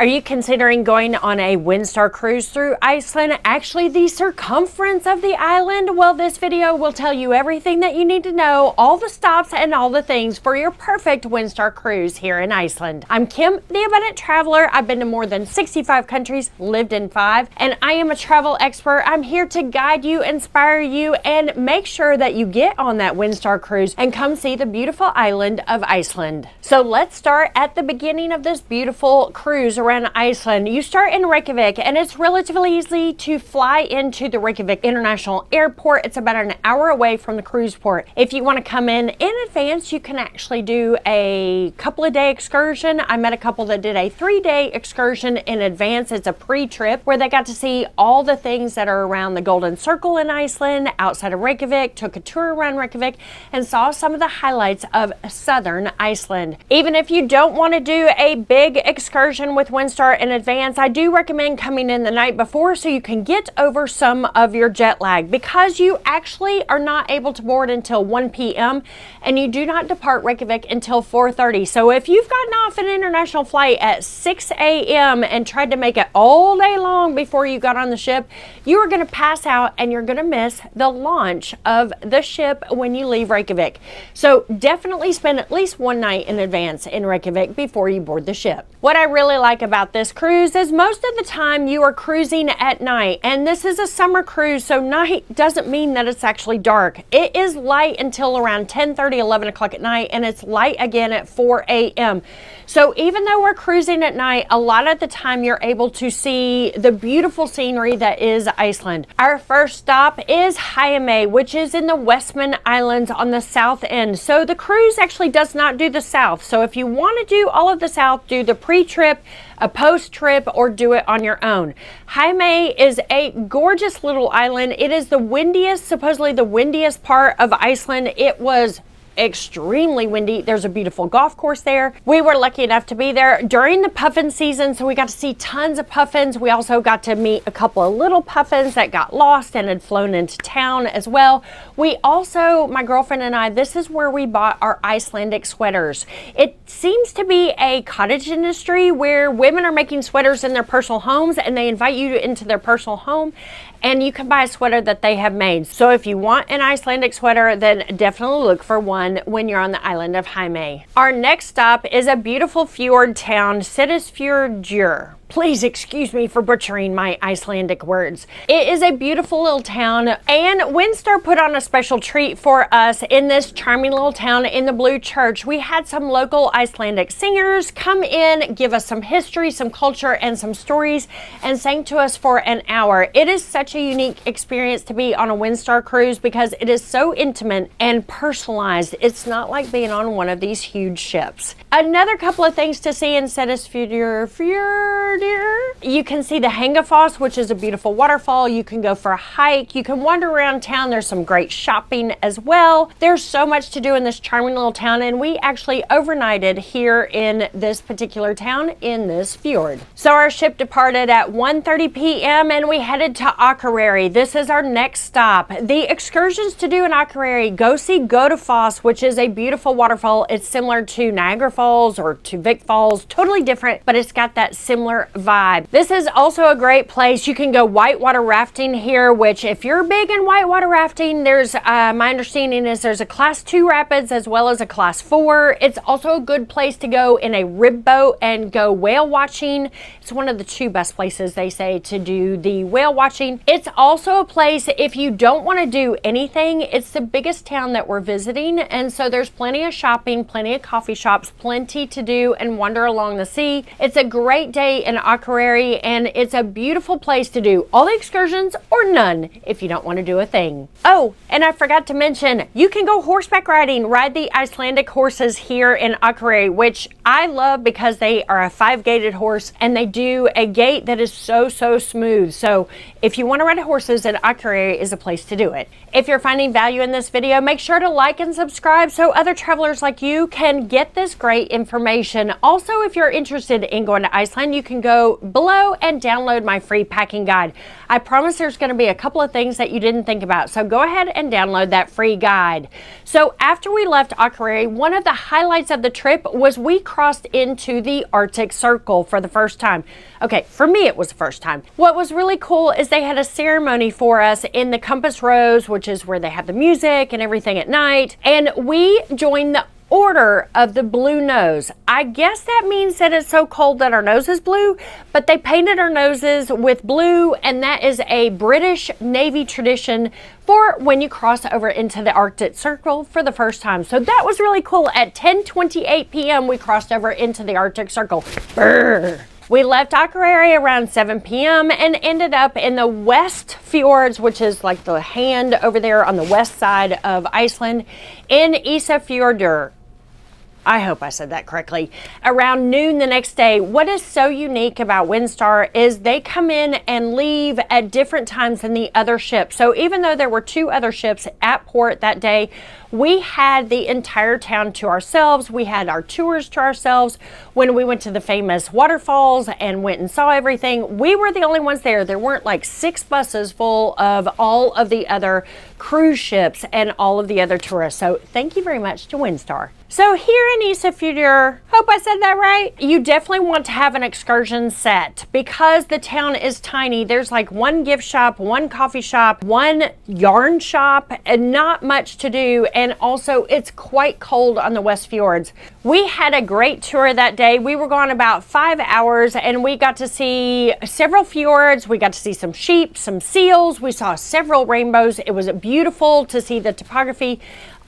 Are you considering going on a Windstar cruise through Iceland? Actually, the circumference of the island? Well, this video will tell you everything that you need to know, all the stops and all the things for your perfect Windstar cruise here in Iceland. I'm Kim, the Abundant Traveler. I've been to more than 65 countries, lived in 5, and I am a travel expert. I'm here to guide you, inspire you, and make sure that you get on that Windstar cruise and come see the beautiful island of Iceland. So let's start at the beginning of this beautiful cruise around Iceland. You start in Reykjavik, and it's relatively easy to fly into the Reykjavik International Airport. It's about an hour away from the cruise port. If you want to come in advance, you can actually do a couple of day excursion. I met a couple that did a 3-day excursion in advance. It's a pre-trip where they got to see all the things that are around the Golden Circle in Iceland, outside of Reykjavik, took a tour around Reykjavik, and saw some of the highlights of southern Iceland. Even if you don't want to do a big excursion with Windstar in advance, I do recommend coming in the night before so you can get over some of your jet lag, because you actually are not able to board until 1 p.m. and you do not depart Reykjavik until 4:30. So if you've gotten off an international flight at 6 a.m. and tried to make it all day long before you got on the ship, you are going to pass out and you're going to miss the launch of the ship when you leave Reykjavik. So definitely spend at least one night in advance in Reykjavik before you board the ship. What I really like about this cruise is most of the time you are cruising at night, and this is a summer cruise, so night doesn't mean that it's actually dark. It is light until around 10:30, 11 o'clock at night, and it's light again at 4 a.m. So even though we're cruising at night, a lot of the time you're able to see the beautiful scenery that is Iceland. Our first stop is Heimaey, which is in the Westman Islands on the south end. So the cruise actually does not do the south. So if you want to do all of the south, do the pre-trip, a post-trip, or do it on your own. Heimaey is a gorgeous little island. It is the windiest, supposedly the windiest part of Iceland. It was extremely windy. There's a beautiful golf course there. We were lucky enough to be there during the puffin season, so we got to see tons of puffins. We also got to meet a couple of little puffins that got lost and had flown into town as well. We also, my girlfriend and I, this is where we bought our Icelandic sweaters. It seems to be a cottage industry where women are making sweaters in their personal homes, and they invite you into their personal home and you can buy a sweater that they have made. So if you want an Icelandic sweater, then definitely look for one when you're on the island of Heimaey. Our next stop is a beautiful fjord town, Seydisfjordur. Please excuse me for butchering my Icelandic words. It is a beautiful little town, and Windstar put on a special treat for us in this charming little town in the Blue Church. We had some local Icelandic singers come in, give us some history, some culture, and some stories, and sang to us for an hour. It is such a unique experience to be on a Windstar cruise because it is so intimate and personalized. It's not like being on one of these huge ships. Another couple of things to see in Seydisfjordur. You can see the Heimaey, which is a beautiful waterfall. You can go for a hike. You can wander around town. There's some great shopping as well. There's so much to do in this charming little town, and we actually overnighted here in this particular town in this fjord. So our ship departed at 1:30 p.m. and we headed to Akureyri. This is our next stop. The excursions to do in Akureyri: go see Grundarfjordur, which is a beautiful waterfall. It's similar to Niagara Falls or to Vic Falls, totally different, but it's got that similar vibe. This is also a great place. You can go whitewater rafting here, which if you're big in whitewater rafting, there's my understanding is there's a class 2 rapids as well as a class 4. It's also a good place to go in a rib boat and go whale watching. It's one of the 2 best places, they say, to do the whale watching. It's also a place if you don't want to do anything. It's the biggest town that we're visiting, and so there's plenty of shopping, plenty of coffee shops, plenty to do and wander along the sea. It's a great day in Akureyri, and it's a beautiful place to do all the excursions or none if you don't want to do a thing. Oh, and I forgot to mention, you can go horseback riding, ride the Icelandic horses here in Akureyri, which I love because they are a 5-gated horse and they do a gait that is so smooth. So if you want to to ride horses, and Akureyri is a place to do it. If you're finding value in this video, make sure to like and subscribe so other travelers like you can get this great information. Also, if you're interested in going to Iceland, you can go below and download my free packing guide. I promise there's going to be a couple of things that you didn't think about, so go ahead and download that free guide. So after we left Akureyri, one of the highlights of the trip was we crossed into the Arctic Circle for the first time. Okay, for me it was the first time. What was really cool is they had a ceremony for us in the Compass Rose, which is where they have the music and everything at night, and we joined the Order of the Blue Nose. I guess that means that it's so cold that our nose is blue, but they painted our noses with blue, and that is a British Navy tradition for when you cross over into the Arctic Circle for the first time. So that was really cool. At 10:28 p.m. we crossed over into the Arctic Circle. Brr. We left Akureyri around 7 p.m. and ended up in the West Fjords, which is like the hand over there on the west side of Iceland, in Isafjordur. I hope I said that correctly. Around noon the next day. What is so unique about Windstar is they come in and leave at different times than the other ships. So even though there were 2 other ships at port that day, we had the entire town to ourselves. We had our tours to ourselves. When we went to the famous waterfalls and went and saw everything, we were the only ones there. There weren't like 6 buses full of all of the other cruise ships and all of the other tourists. So thank you very much to Windstar. So here in Isafjordur, hope I said that right, you definitely want to have an excursion set because the town is tiny. There's like 1 gift shop, 1 coffee shop, 1 yarn shop, and not much to do. And also it's quite cold on the West Fjords. We had a great tour that day. We were gone about 5 hours and we got to see several fjords. We got to see some sheep, some seals. We saw several rainbows. It was beautiful to see the topography,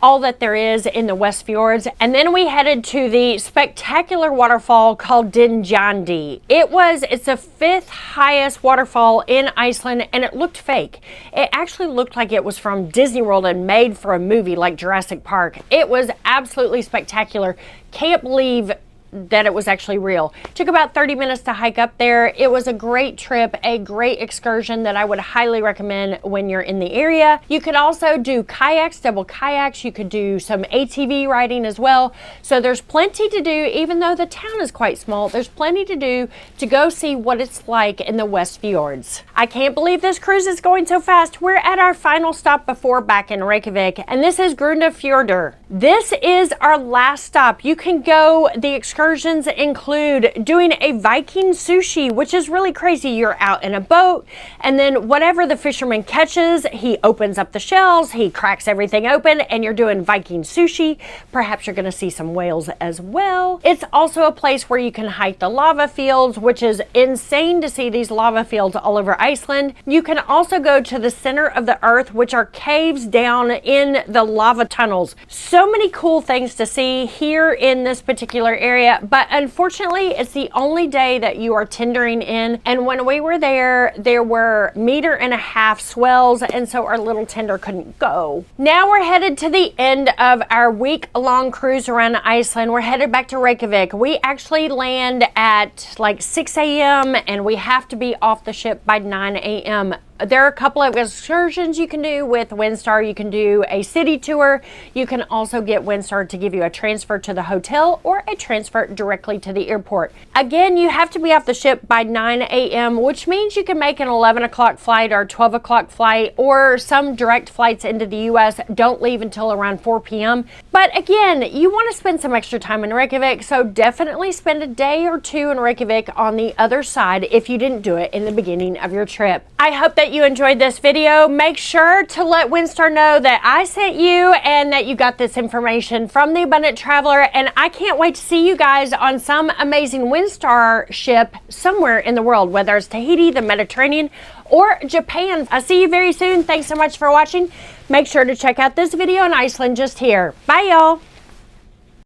all that there is in the West Fjords. And then we headed to the spectacular waterfall called Dynjandi. It's the 5th highest waterfall in Iceland, and it looked fake. It actually looked like it was from Disney World and made for a movie like Jurassic Park. It was absolutely spectacular. Can't believe that it was actually real. Took about 30 minutes to hike up there. It was a great trip, a great excursion that I would highly recommend when you're in the area. You could also do kayaks, double kayaks. You could do some ATV riding as well. So there's plenty to do. Even though the town is quite small, there's plenty to do to go see what it's like in the West Fjords. I can't believe this cruise is going so fast. We're at our final stop before back in Reykjavik, and this is Grundarfjordur. This is our last stop. You can go, the excursions include doing a Viking sushi, which is really crazy. You're out in a boat, and then whatever the fisherman catches, he opens up the shells, he cracks everything open, and you're doing Viking sushi. Perhaps you're going to see some whales as well. It's also a place where you can hike the lava fields, which is insane to see these lava fields all over Iceland. You can also go to the center of the earth, which are caves down in the lava tunnels. So many cool things to see here in this particular area. But unfortunately, it's the only day that you are tendering in. And when we were there, there were 1.5 meter swells, and so our little tender couldn't go. Now we're headed to the end of our week-long cruise around Iceland. We're headed back to Reykjavik. We actually land at like 6 a.m. and we have to be off the ship by 9 a.m. There are a couple of excursions you can do with Windstar. You can do a city tour. You can also get Windstar to give you a transfer to the hotel or a transfer directly to the airport. Again, you have to be off the ship by 9 a.m., which means you can make an 11 o'clock flight or 12 o'clock flight, or some direct flights into the U.S. don't leave until around 4 p.m. But again, you want to spend some extra time in Reykjavik, so definitely spend a day or 2 in Reykjavik on the other side if you didn't do it in the beginning of your trip. I hope that you enjoyed this video. Make sure to let Windstar know that I sent you and that you got this information from the Abundant Traveler, and I can't wait to see you guys on some amazing Windstar ship somewhere in the world, whether it's Tahiti, the Mediterranean, or Japan. I'll see you very soon. Thanks so much for watching. Make sure to check out this video on Iceland just here. Bye, y'all.